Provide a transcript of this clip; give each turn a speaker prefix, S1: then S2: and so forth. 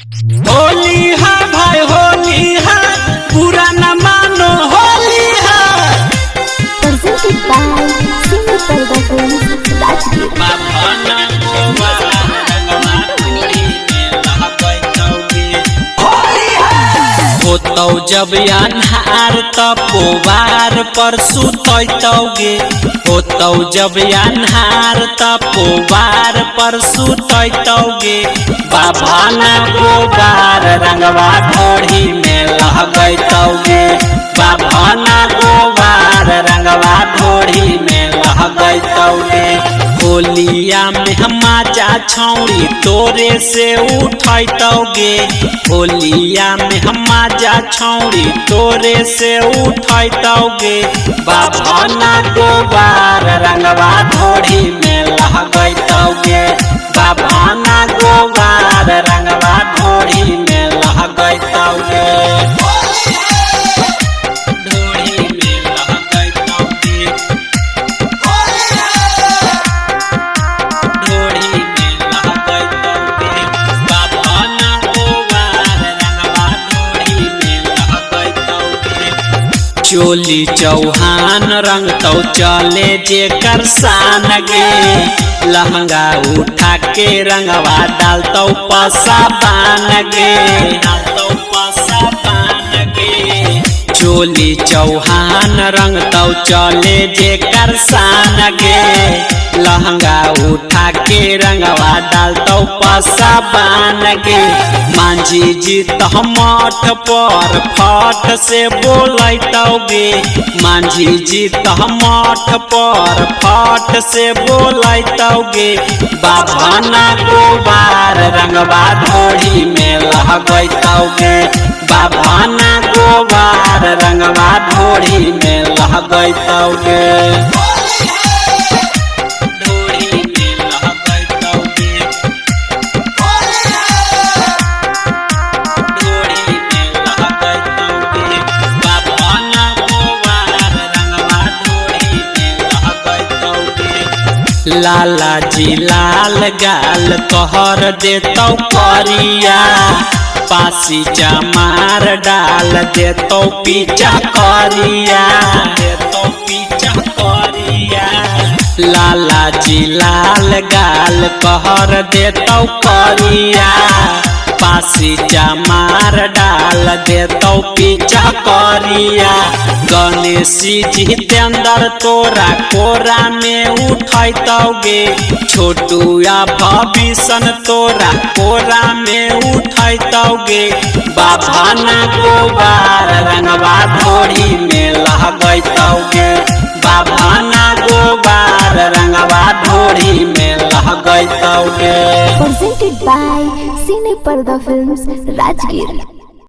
S1: होली है भाई होली है, पूरा न मानो होली है।
S2: Presented by Singer Parda Films, Rajgir.
S1: होतौ जब अन्हार त पोवार पर सुतैतौगे, होतौ जब अन्हार त पोवार पर सुतैतौगे। बाभाना गोबार रंगवा ढोढ़ी में लहगैतौगे, बाभाना गोबार रंगवा ढोढ़ी में लहगैतौगे। होलिया में हमाजा छौड़ी तोरे से उठैतौगे, होलिया में हमाजा छौड़ी तोरे से उठैतौगे। बाभाना गोबार रंगवा ढोढ़ी में लहगैतौगे, बाभाना गोबार रंगवा ढोढ़ी में लहगैतौगे। चोली चौहान रंग तो चले जे करसान गे, लहंगा उठा के रंगवा डालतौ पसा बान गे, डालतौ पसा बान गे। चोली चौहान रंग तो चले जे करसान गे, लहंगा उठा के रंगवा डालतौ पसा बान गे। मांझी जी तह मठ पर फट से बोलैतौगे, मांझी जी तह मठ पर फट से बोलैतौगे। बाभाना गोबार रंगवा ढोढ़ी में लहगैतौगे, बाभाना गोबार रंगवा ढोढ़ी में लहगैतौगे। लाला जी लाल गाल कहर देतौ करिया, पासी चमार डाल देतौ पीछा करिया, देतौ पीछा करिया। लाला जी लाल गाल कहर देतौ करिया, पासी चमार डाल देतौ पीछा करिया। गणेश जितेंद्र तोरा कोरा में उठैतौगे, छोटू या भविष्य तोरा कोरा में उठैतौगे। बाभाना गोबार रंगवा ढोढ़ी में लहगैतौगे, बाभाना गोबार रंगवा ढोढ़ी में लहगैतौगे।
S2: Presented by Singer Parda Films, Rajgir.